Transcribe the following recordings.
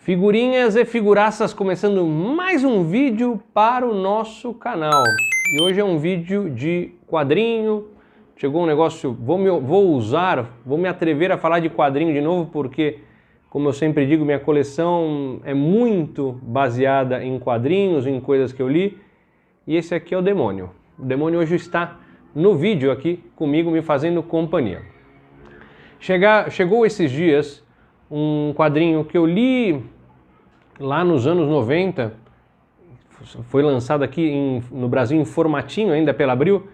Figurinhas e figuraças, começando mais um vídeo para o nosso canal. E hoje é um vídeo de quadrinho. Chegou um negócio, vou me atrever a falar de quadrinho de novo, porque, como eu sempre digo, minha coleção é muito baseada em quadrinhos, em coisas que eu li. E esse aqui é o Demônio. O Demônio hoje está no vídeo aqui comigo, me fazendo companhia. Chegou esses dias um quadrinho que eu li lá nos anos 90, foi lançado aqui no Brasil em formatinho ainda pela Abril,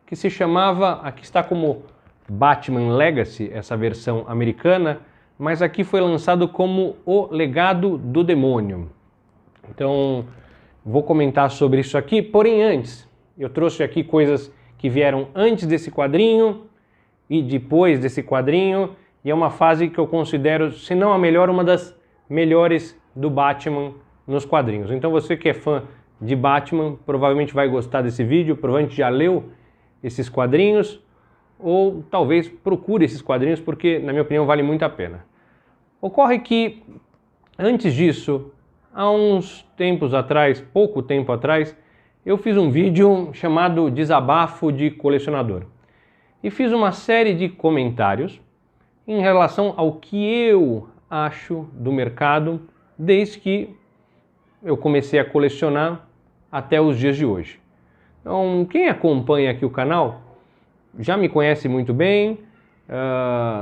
que se chamava, aqui está como Batman Legacy, essa versão americana, mas aqui foi lançado como O Legado do Demônio. Então, vou comentar sobre isso aqui, porém antes, eu trouxe aqui coisas que vieram antes desse quadrinho e depois desse quadrinho, e é uma fase que eu considero, se não a melhor, uma das melhores do Batman nos quadrinhos. Então você que é fã de Batman provavelmente vai gostar desse vídeo, provavelmente já leu esses quadrinhos, ou talvez procure esses quadrinhos porque, na minha opinião, vale muito a pena. Ocorre que, antes disso, há uns tempos atrás, pouco tempo atrás, eu fiz um vídeo chamado Desabafo de Colecionador. E fiz uma série de comentários em relação ao que eu acho do mercado desde que eu comecei a colecionar até os dias de hoje. Então, quem acompanha aqui o canal já me conhece muito bem,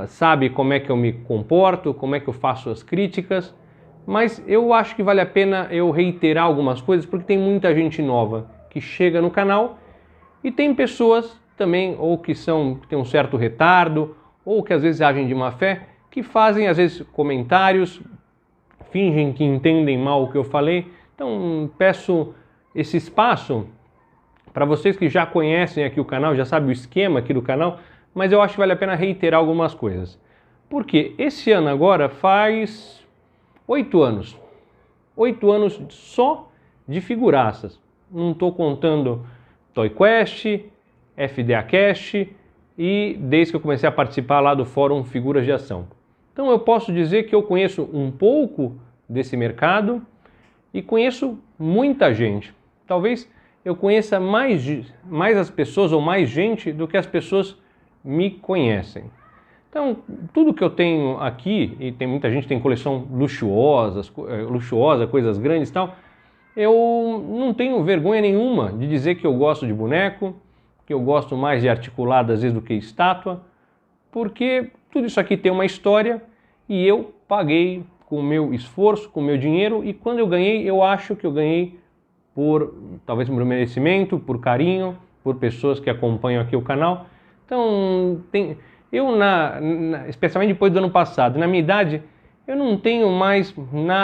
sabe como é que eu me comporto, como é que eu faço as críticas, mas eu acho que vale a pena eu reiterar algumas coisas, porque tem muita gente nova que chega no canal e tem pessoas também, ou que têm um certo retardo, ou que às vezes agem de má fé, que fazem às vezes comentários, fingem que entendem mal o que eu falei. Então peço esse espaço para vocês que já conhecem aqui o canal, já sabem o esquema aqui do canal, mas eu acho que vale a pena reiterar algumas coisas. Porque esse ano agora faz 8 anos. 8 anos só de figuraças. Não estou contando Toy Quest, FDA Cast e desde que eu comecei a participar lá do Fórum Figuras de Ação. Então eu posso dizer que eu conheço um pouco desse mercado e conheço muita gente. Talvez eu conheça mais as pessoas ou mais gente do que as pessoas me conhecem. Então, tudo que eu tenho aqui, e tem muita gente que tem coleção luxuosa, coisas grandes e tal, eu não tenho vergonha nenhuma de dizer que eu gosto de boneco, que eu gosto mais de articulado às vezes do que estátua, porque tudo isso aqui tem uma história e eu paguei com o meu esforço, com o meu dinheiro, e quando eu ganhei, eu acho que eu ganhei talvez por merecimento, por carinho, por pessoas que acompanham aqui o canal. Então, especialmente depois do ano passado, na minha idade, eu não tenho mais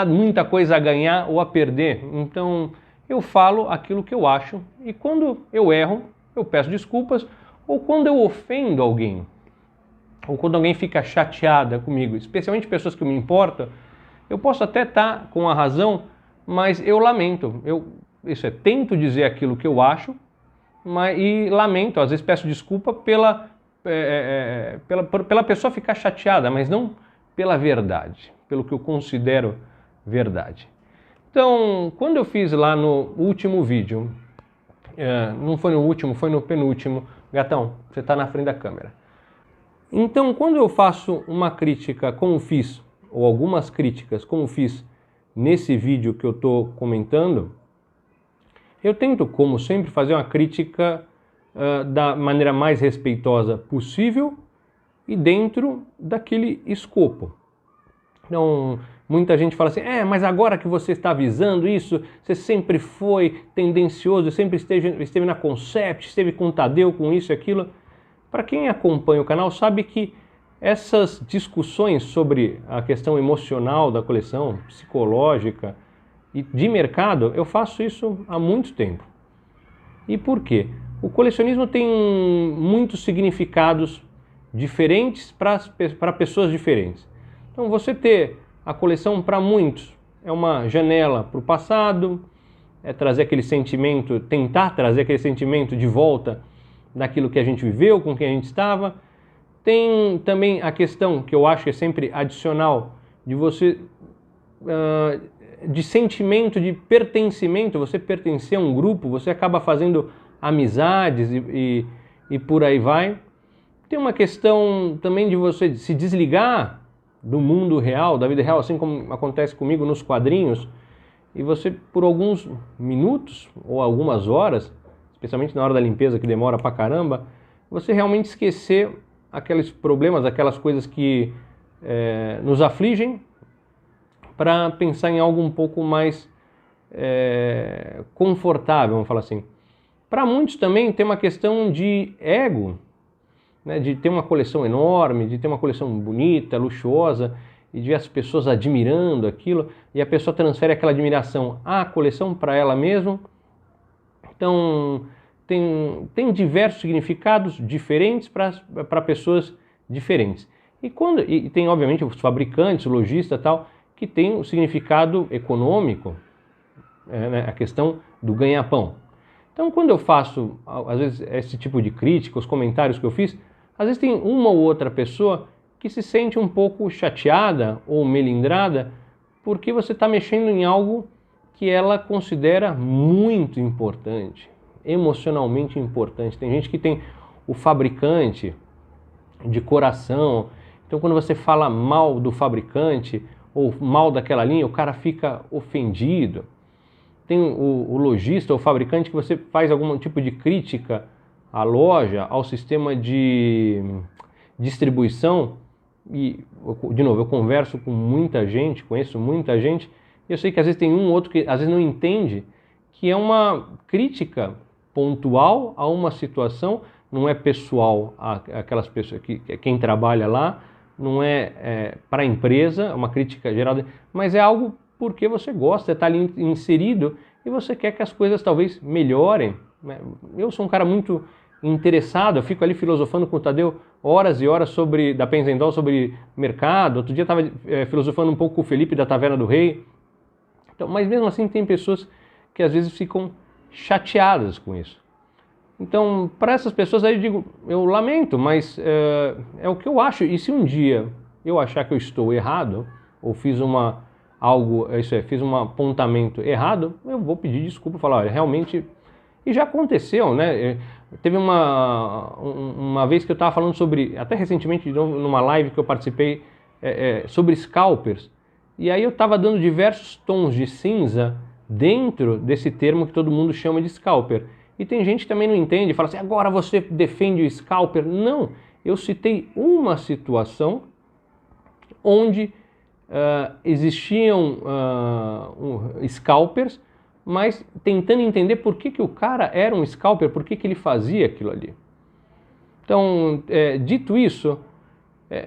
muita coisa a ganhar ou a perder. Então, eu falo aquilo que eu acho, e quando eu erro, eu peço desculpas, ou quando eu ofendo alguém, ou quando alguém fica chateada comigo, especialmente pessoas que me importam, eu posso até estar com a razão, mas eu lamento. Tento dizer aquilo que eu acho, e lamento, às vezes peço desculpa pela pessoa ficar chateada, mas não pela verdade, pelo que eu considero verdade. Então, quando eu fiz lá no último vídeo, não foi no último, foi no penúltimo, Gatão, você está na frente da câmera. Então, quando eu faço uma crítica como fiz, ou algumas críticas como fiz nesse vídeo que eu estou comentando, eu tento, como sempre, fazer uma crítica da maneira mais respeitosa possível e dentro daquele escopo. Então, muita gente fala assim, mas agora que você está avisando isso, você sempre foi tendencioso, sempre esteve na Concept, esteve com o Tadeu, com isso e aquilo. Para quem acompanha o canal sabe que essas discussões sobre a questão emocional da coleção, psicológica e de mercado, eu faço isso há muito tempo. E por quê? O colecionismo tem muitos significados diferentes para pessoas diferentes. Então você ter a coleção para muitos é uma janela para o passado, é trazer aquele sentimento, tentar trazer aquele sentimento de volta daquilo que a gente viveu, com quem a gente estava. Tem também a questão que eu acho que é sempre adicional, de você de sentimento de pertencimento, você pertencer a um grupo, você acaba fazendo amizades e por aí vai. Tem uma questão também de você se desligar do mundo real, da vida real, assim como acontece comigo nos quadrinhos, e você por alguns minutos ou algumas horas, especialmente na hora da limpeza que demora pra caramba, você realmente esquecer aqueles problemas, aquelas coisas que nos afligem, para pensar em algo um pouco mais confortável, vamos falar assim. Para muitos também tem uma questão de ego, né, de ter uma coleção enorme, de ter uma coleção bonita, luxuosa, e de ver as pessoas admirando aquilo, e a pessoa transfere aquela admiração à coleção para ela mesma. Então, tem diversos significados diferentes para pessoas diferentes. E tem, obviamente, os fabricantes, o lojista e tal, que tem o significado econômico, né, a questão do ganha-pão. Então, quando eu faço, às vezes, esse tipo de crítica, os comentários que eu fiz, às vezes tem uma ou outra pessoa que se sente um pouco chateada ou melindrada porque você está mexendo em algo que ela considera muito importante, emocionalmente importante. Tem gente que tem o fabricante de coração, então quando você fala mal do fabricante ou mal daquela linha, o cara fica ofendido. Tem o lojista ou fabricante que você faz algum tipo de crítica à loja, ao sistema de distribuição, e, de novo, eu converso com muita gente, conheço muita gente, e eu sei que às vezes tem um ou outro que às vezes não entende que é uma crítica pontual a uma situação, não é pessoal aquelas pessoas, quem trabalha lá, não é para a empresa, é uma crítica geral, mas é algo porque você gosta, está ali inserido e você quer que as coisas talvez melhorem, né? Eu sou um cara muito interessado, eu fico ali filosofando com o Tadeu horas e horas da Penzendol sobre mercado. Outro dia estava filosofando um pouco com o Felipe da Taverna do Rei. Então, mas mesmo assim tem pessoas que às vezes ficam chateadas com isso. Então, para essas pessoas aí eu digo, eu lamento, mas é o que eu acho. E se um dia eu achar que eu estou errado, ou fiz fiz um apontamento errado, eu vou pedir desculpa, falar, olha, realmente... E já aconteceu, né? Teve uma vez que eu estava falando sobre, até recentemente, de novo, numa live que eu participei, sobre scalpers, e aí eu estava dando diversos tons de cinza dentro desse termo que todo mundo chama de scalper. E tem gente que também não entende, fala assim, agora você defende o scalper. Não, eu citei uma situação onde existiam scalpers, mas tentando entender por que o cara era um scalper, por que ele fazia aquilo ali. Então, dito isso,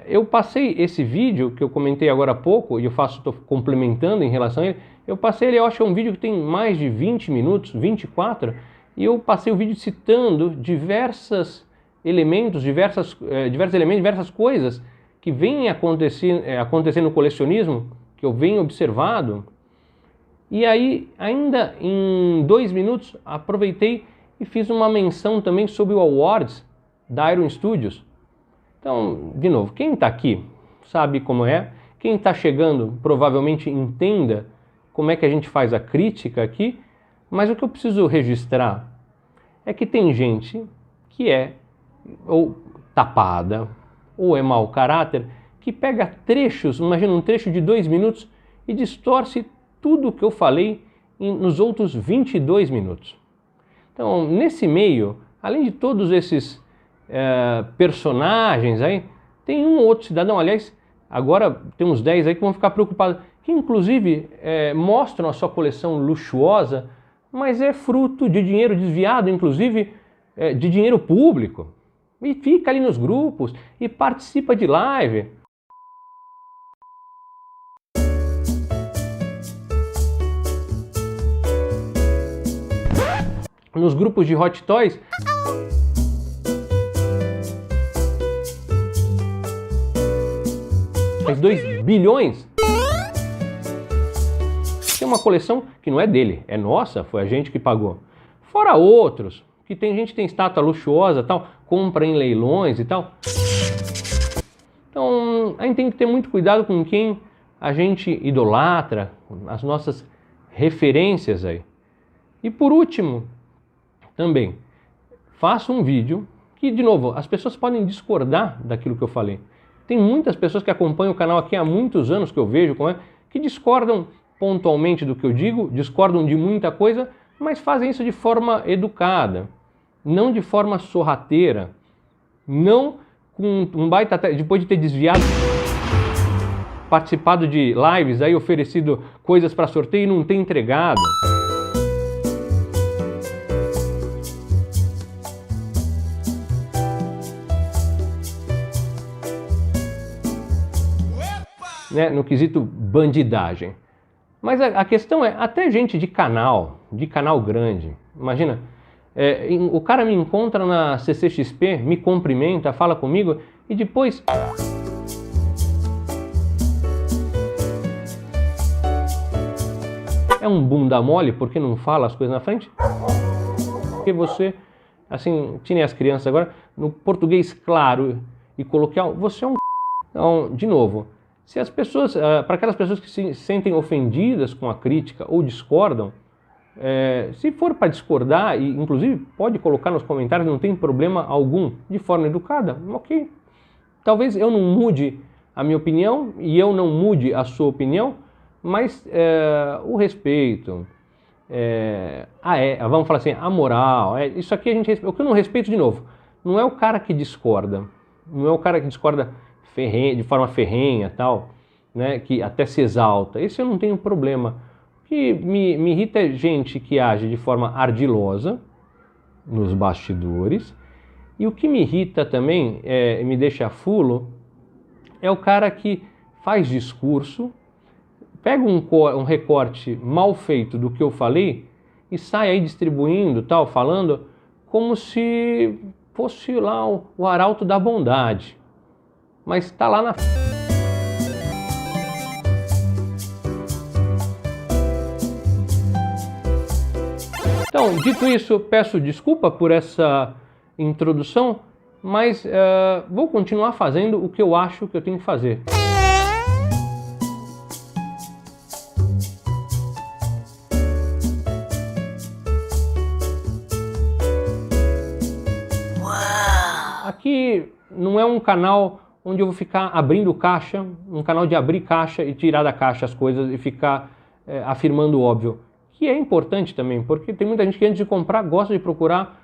eu passei esse vídeo que eu comentei agora há pouco, e estou complementando em relação a ele, eu passei ele, eu acho que é um vídeo que tem mais de 20 minutos, 24, e eu passei o vídeo citando diversos elementos, diversas coisas que vêm acontecendo no colecionismo, que eu venho observado. E aí, ainda em 2 minutos, aproveitei e fiz uma menção também sobre o Awards da Iron Studios. Então, de novo, quem está aqui sabe como é, quem está chegando provavelmente entenda como é que a gente faz a crítica aqui, mas o que eu preciso registrar é que tem gente que é ou tapada, ou é mau caráter, que pega trechos, imagina um trecho de 2 minutos e distorce tudo o que eu falei nos outros 22 minutos. Então, nesse meio, além de todos esses personagens aí, tem um ou outro cidadão, aliás, agora tem uns 10 aí que vão ficar preocupados, que inclusive mostram a sua coleção luxuosa, mas é fruto de dinheiro desviado, inclusive de dinheiro público. E fica ali nos grupos e participa de live. Nos grupos de Hot Toys. Faz 2 bilhões. Tem uma coleção que não é dele, é nossa, foi a gente que pagou. Fora outros, que tem gente que tem estátua luxuosa, tal, compra em leilões e tal. Então, a gente tem que ter muito cuidado com quem a gente idolatra, as nossas referências aí. E por último, também, faço um vídeo que, de novo, as pessoas podem discordar daquilo que eu falei. Tem muitas pessoas que acompanham o canal aqui há muitos anos que eu vejo, que discordam pontualmente do que eu digo, discordam de muita coisa, mas fazem isso de forma educada, não de forma sorrateira, não com um baita, depois de ter desviado, participado de lives, aí oferecido coisas para sorteio e não ter entregado. Né, no quesito bandidagem. Mas a questão é, até gente de canal grande, imagina, o cara me encontra na CCXP, me cumprimenta, fala comigo e depois... É um bunda mole porque não fala as coisas na frente? Porque você, assim, tirem as crianças agora, no português claro e coloquial, você é um... Então, de novo... Se as pessoas, para aquelas pessoas que se sentem ofendidas com a crítica ou discordam, se for para discordar, e inclusive pode colocar nos comentários, não tem problema algum, de forma educada, ok. Talvez eu não mude a minha opinião e eu não mude a sua opinião, mas o respeito, vamos falar assim, a moral, isso aqui a gente respeita. O que eu não respeito, de novo, não é o cara que discorda, não é o cara que discorda de forma ferrenha, tal, né, que até se exalta. Esse eu não tenho problema. O que me irrita é gente que age de forma ardilosa nos bastidores. E o que me irrita também, me deixa fulo, é o cara que faz discurso, pega um recorte mal feito do que eu falei e sai aí distribuindo, tal, falando como se fosse lá o arauto da bondade. Mas está lá na... Então, dito isso, peço desculpa por essa introdução, mas vou continuar fazendo o que eu acho que eu tenho que fazer. Aqui não é um canal onde eu vou ficar abrindo caixa, um canal de abrir caixa e tirar da caixa as coisas e ficar afirmando o óbvio, que é importante também, porque tem muita gente que antes de comprar gosta de procurar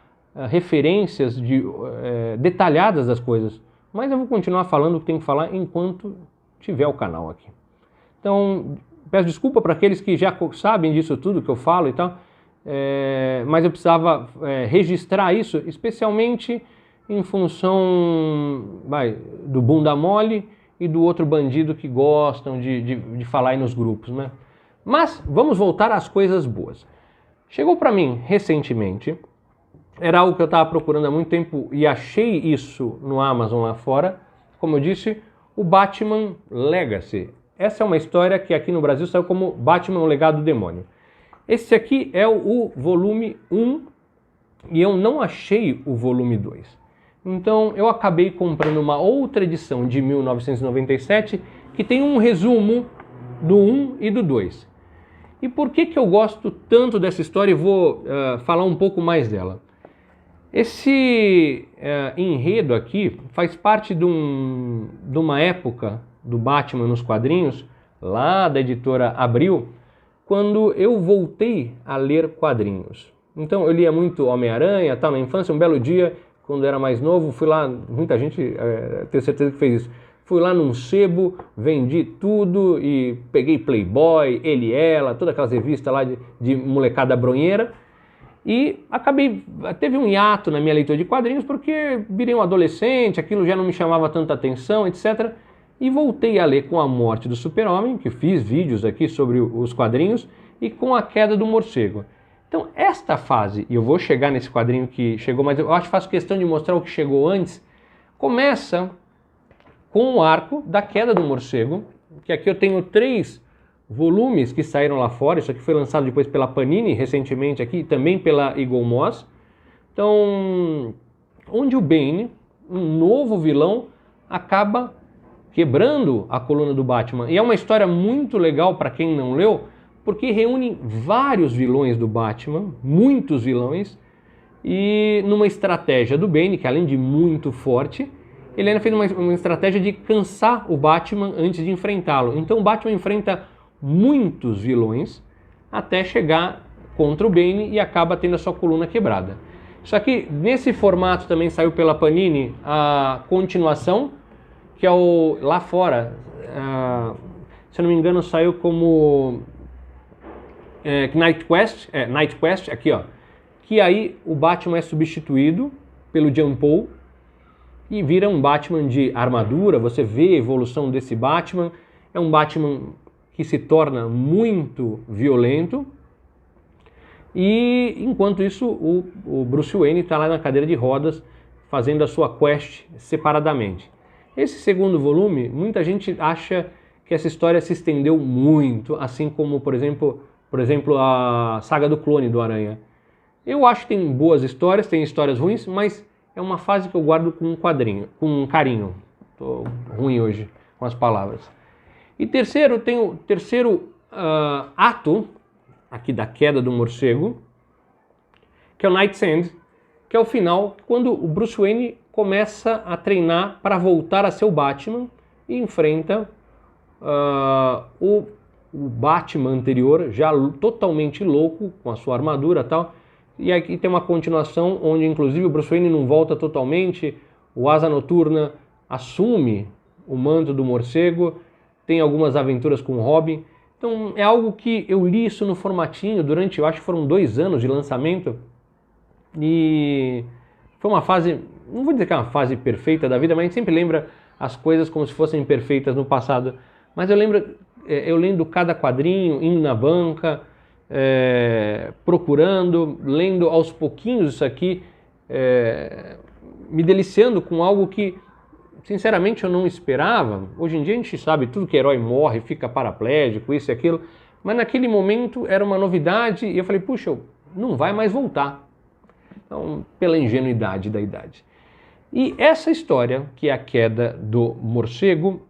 referências detalhadas das coisas, mas eu vou continuar falando o que tenho que falar enquanto tiver o canal aqui. Então, peço desculpa para aqueles que já sabem disso tudo que eu falo e tal, mas eu precisava registrar isso, especialmente em função do bunda mole e do outro bandido que gostam de falar aí nos grupos, né? Mas vamos voltar às coisas boas. Chegou para mim recentemente, era algo que eu estava procurando há muito tempo e achei isso no Amazon lá fora, como eu disse, o Batman Legacy. Essa é uma história que aqui no Brasil saiu como Batman, o Legado do Demônio. Esse aqui é o volume 1 e eu não achei o volume 2. Então eu acabei comprando uma outra edição de 1997 que tem um resumo do 1 e do 2. E por que eu gosto tanto dessa história e vou falar um pouco mais dela? Esse enredo aqui faz parte de uma época do Batman nos quadrinhos, lá da editora Abril, quando eu voltei a ler quadrinhos. Então eu lia muito Homem-Aranha, tal, na infância, um belo dia, quando eu era mais novo, fui lá, muita gente tenho certeza que fez isso, fui lá num sebo, vendi tudo e peguei Playboy, Ele e Ela, todas aquelas revistas lá de molecada bronheira e teve um hiato na minha leitura de quadrinhos porque virei um adolescente, aquilo já não me chamava tanta atenção, etc. E voltei a ler com a morte do Super-Homem, que fiz vídeos aqui sobre os quadrinhos, e com a queda do morcego. Então, esta fase, e eu vou chegar nesse quadrinho que chegou, mas eu acho que faço questão de mostrar o que chegou antes, começa com o arco da queda do morcego, que aqui eu tenho 3 volumes que saíram lá fora, isso aqui foi lançado depois pela Panini, recentemente aqui, também pela Eagle Moss. Então, onde o Bane, um novo vilão, acaba quebrando a coluna do Batman. E é uma história muito legal para quem não leu, porque reúne vários vilões do Batman, muitos vilões, e numa estratégia do Bane, que além de muito forte, ele ainda fez uma estratégia de cansar o Batman antes de enfrentá-lo. Então o Batman enfrenta muitos vilões até chegar contra o Bane e acaba tendo a sua coluna quebrada. Só que nesse formato também saiu pela Panini a continuação, que é o lá fora, se eu não me engano saiu como Night Quest, aqui ó, que aí o Batman é substituído pelo Jean Paul e vira um Batman de armadura. Você vê a evolução desse Batman, é um Batman que se torna muito violento, e enquanto isso o Bruce Wayne está lá na cadeira de rodas fazendo a sua quest separadamente. Esse segundo volume, muita gente acha que essa história se estendeu muito, assim como, por exemplo, a saga do clone do Aranha. Eu acho que tem boas histórias, tem histórias ruins, mas é uma fase que eu guardo com carinho. Tô ruim hoje com as palavras. E terceiro, tem o terceiro ato aqui da queda do morcego, que é o Night's End, que é o final, quando o Bruce Wayne começa a treinar para voltar a ser o Batman e enfrenta o Batman anterior, já totalmente louco, com a sua armadura e tal. E aqui tem uma continuação onde inclusive o Bruce Wayne não volta totalmente, o Asa Noturna assume o manto do morcego, tem algumas aventuras com o Robin. Então é algo que eu li isso no formatinho durante, eu acho que foram 2 anos de lançamento, e foi uma fase, não vou dizer que é uma fase perfeita da vida, mas a gente sempre lembra as coisas como se fossem perfeitas no passado. Mas eu lembro, eu lendo cada quadrinho, indo na banca, procurando, lendo aos pouquinhos isso aqui, me deliciando com algo que, sinceramente, eu não esperava. Hoje em dia a gente sabe tudo que herói morre, fica paraplégico, isso e aquilo, mas naquele momento era uma novidade e eu falei, puxa, não vai mais voltar. Então, pela ingenuidade da idade. E essa história, que é a queda do morcego,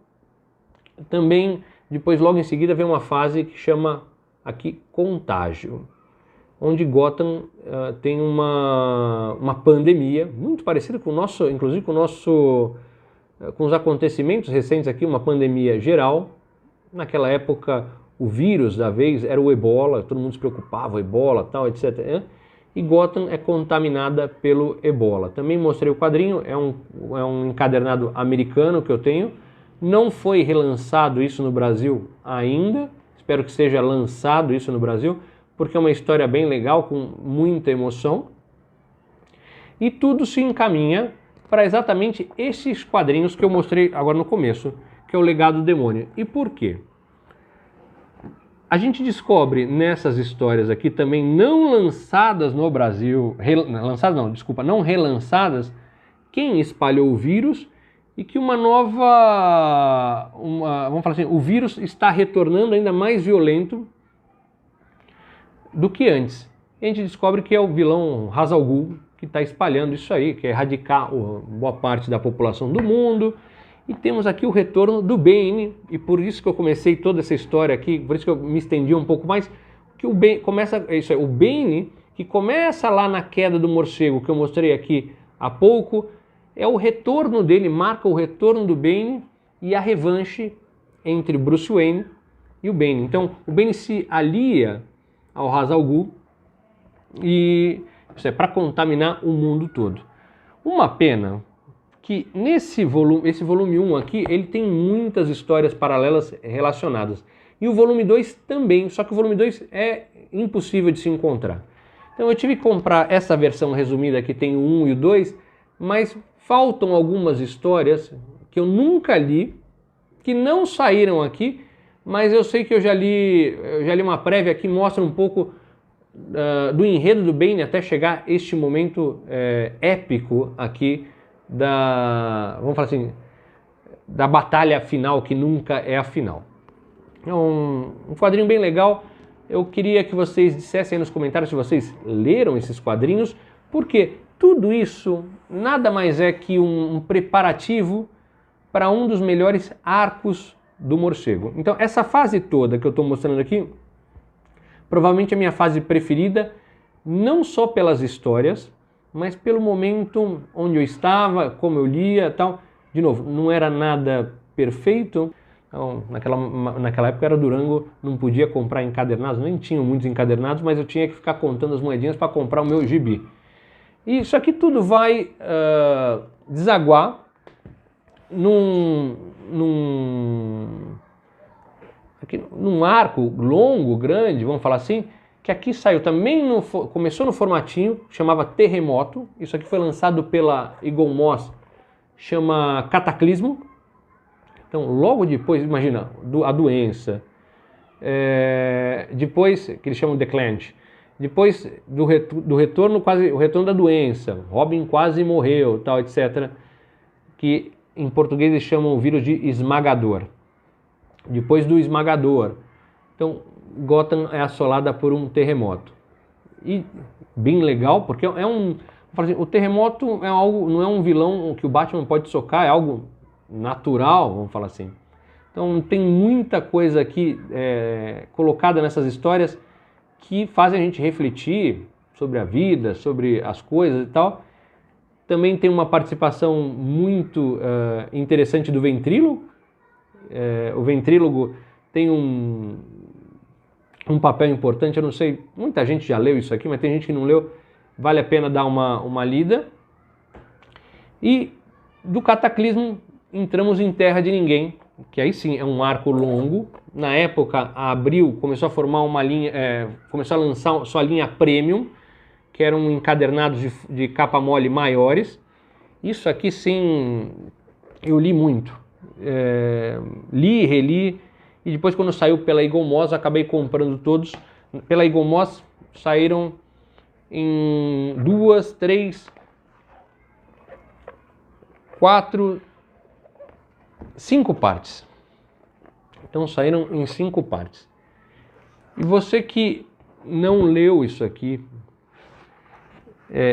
também, depois logo em seguida, vem uma fase que chama aqui Contágio, onde Gotham tem uma pandemia muito parecida com o nosso, inclusive com os acontecimentos recentes aqui, uma pandemia geral. Naquela época, o vírus da vez era o Ebola, todo mundo se preocupava, o Ebola, tal, etc. E Gotham é contaminada pelo Ebola. Também mostrei o quadrinho, é um encadernado americano que eu tenho. Não foi relançado isso no Brasil ainda, espero que seja lançado isso no Brasil, porque é uma história bem legal, com muita emoção. E tudo se encaminha para exatamente esses quadrinhos que eu mostrei agora no começo, que é o Legado do Demônio. E por quê? A gente descobre nessas histórias aqui também não lançadas no Brasil, não relançadas, quem espalhou o vírus e que vamos falar assim, o vírus está retornando ainda mais violento do que antes. E a gente descobre que é o vilão Ra's al Ghul que está espalhando isso aí, que é erradicar boa parte da população do mundo. E temos aqui o retorno do Bane, e por isso que eu comecei toda essa história aqui, por isso que eu me estendi um pouco mais, que o Bane o Bane, que começa lá na queda do morcego, que eu mostrei aqui há pouco, é o retorno dele, marca o retorno do Bane e a revanche entre Bruce Wayne e o Bane. Então, o Bane se alia ao Ra's al Ghul, e isso é para contaminar o mundo todo. Uma pena que esse volume 1 aqui, ele tem muitas histórias paralelas relacionadas. E o volume 2 também, só que o volume 2 é impossível de se encontrar. Então eu tive que comprar essa versão resumida que tem o 1 e o 2, mas faltam algumas histórias que eu nunca li, que não saíram aqui, mas eu sei que eu já li uma prévia que mostra um pouco do enredo do Bane até chegar este momento épico aqui vamos falar assim, da batalha final, que nunca é a final. É um quadrinho bem legal. Eu queria que vocês dissessem aí nos comentários se vocês leram esses quadrinhos, porque tudo isso nada mais é que um preparativo para um dos melhores arcos do morcego. Então essa fase toda que eu estou mostrando aqui, provavelmente é a minha fase preferida, não só pelas histórias, mas pelo momento onde eu estava, como eu lia e tal. De novo, não era nada perfeito. Então, naquela época era Durango, não podia comprar encadernados, nem tinham muitos encadernados, mas eu tinha que ficar contando as moedinhas para comprar o meu gibi. E isso aqui tudo vai desaguar num arco longo, grande, vamos falar assim, que aqui saiu também, começou no formatinho, chamava Terremoto. Isso aqui foi lançado pela Eagle Moss, chama Cataclismo. Então, logo depois, imagina, a doença, depois, que eles chamam de Declench, depois do retorno, quase o retorno da doença, Robin quase morreu, tal, etc., que em português eles chamam o vírus de esmagador. Depois do esmagador, então Gotham é assolada por um terremoto. E bem legal, porque o terremoto é algo, não é um vilão que o Batman pode socar, é algo natural, vamos falar assim. Então tem muita coisa aqui colocada nessas histórias que fazem a gente refletir sobre a vida, sobre as coisas e tal. Também tem uma participação muito interessante do ventrílogo. O ventrílogo tem um papel importante, eu não sei, muita gente já leu isso aqui, mas tem gente que não leu, vale a pena dar uma lida. E do Cataclismo entramos em Terra de Ninguém, que aí sim é um arco longo. Na época, a Abril começou a formar uma linha, começou a lançar sua linha Premium, que eram encadernados de capa mole maiores. Isso aqui sim, eu li muito. Li, reli, e depois quando saiu pela Eagle Moss, acabei comprando todos. Pela Eagle Moss saíram em 2, 3, 4, 5 partes. Então saíram em 5 partes. E você que não leu isso aqui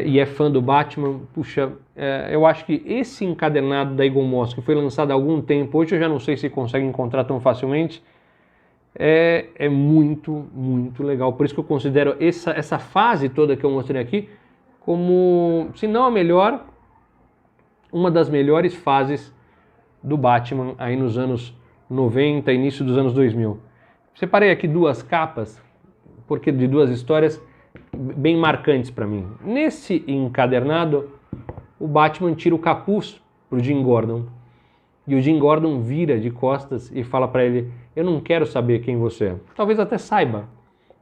e é fã do Batman, puxa, eu acho que esse encadernado da Eagle Moss, que foi lançado há algum tempo, hoje eu já não sei se consegue encontrar tão facilmente, é muito, muito legal. Por isso que eu considero essa fase toda que eu mostrei aqui como, se não a melhor, uma das melhores fases do Batman aí nos anos 90, início dos anos 2000. Separei aqui 2 capas, porque de 2 histórias bem marcantes para mim. Nesse encadernado, o Batman tira o capuz pro Jim Gordon, e o Jim Gordon vira de costas e fala para ele: eu não quero saber quem você é. Talvez até saiba,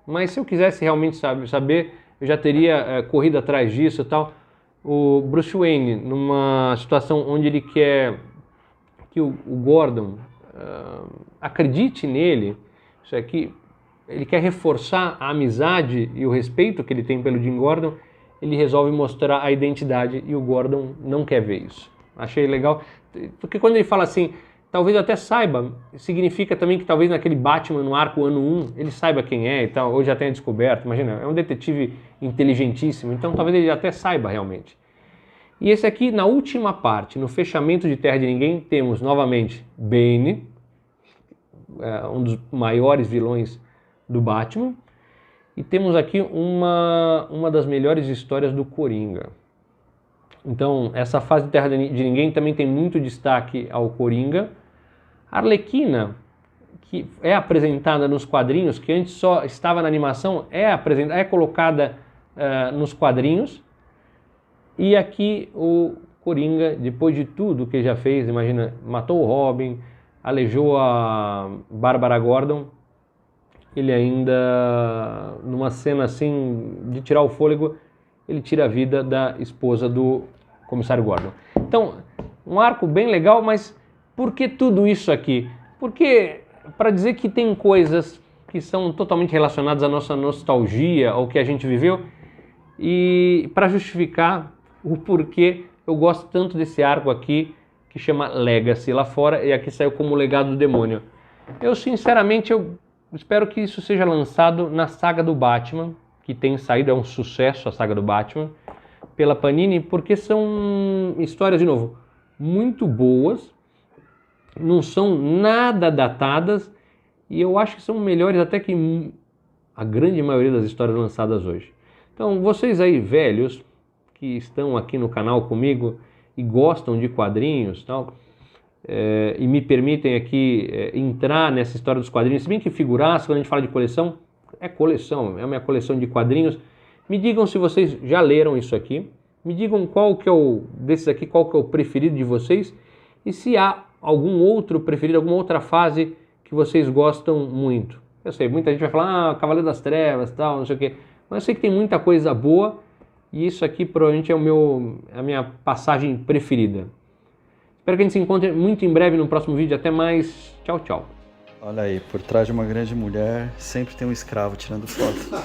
mas se eu quisesse realmente saber, eu já teria corrido atrás disso e tal. O Bruce Wayne, numa situação onde ele quer que o Gordon acredite nele, isso aqui, ele quer reforçar a amizade e o respeito que ele tem pelo Jim Gordon, ele resolve mostrar a identidade e o Gordon não quer ver isso. Achei legal, porque quando ele fala assim, talvez eu até saiba, significa também que talvez naquele Batman no arco ano 1, ele saiba quem é e tal, ou já tenha descoberto, imagina, é um detetive inteligentíssimo, então talvez ele até saiba realmente. E esse aqui, na última parte, no fechamento de Terra de Ninguém, temos novamente Bane, um dos maiores vilões do Batman, e temos aqui uma das melhores histórias do Coringa. Então, essa fase de Terra de Ninguém também tem muito destaque ao Coringa. A Arlequina, que é apresentada nos quadrinhos, que antes só estava na animação, é colocada nos quadrinhos. E aqui o Coringa, depois de tudo que ele já fez, imagina, matou o Robin, aleijou a Bárbara Gordon, ele ainda, numa cena assim de tirar o fôlego, ele tira a vida da esposa do comissário Gordon. Então, um arco bem legal, mas por que tudo isso aqui? Porque, para dizer que tem coisas que são totalmente relacionadas à nossa nostalgia, ao que a gente viveu, e para justificar o porquê eu gosto tanto desse arco aqui, que chama Legacy lá fora, e aqui saiu como Legado do Demônio. Eu, sinceramente, eu espero que isso seja lançado na saga do Batman, que tem saído, é um sucesso a saga do Batman, pela Panini, porque são histórias, de novo, muito boas, não são nada datadas e eu acho que são melhores até que a grande maioria das histórias lançadas hoje. Então, vocês aí velhos que estão aqui no canal comigo e gostam de quadrinhos, tal, e me permitem aqui entrar nessa história dos quadrinhos, se bem que figuraça, quando a gente fala de coleção, é a minha coleção de quadrinhos. Me digam se vocês já leram isso aqui, me digam qual que é desses aqui, qual que é o preferido de vocês, e se há algum outro preferido, alguma outra fase que vocês gostam muito. Eu sei, muita gente vai falar, Cavaleiro das Trevas, tal, não sei o quê, mas eu sei que tem muita coisa boa, e isso aqui provavelmente é a minha passagem preferida. Espero que a gente se encontre muito em breve no próximo vídeo. Até mais. Tchau, tchau. Olha aí, por trás de uma grande mulher sempre tem um escravo tirando foto.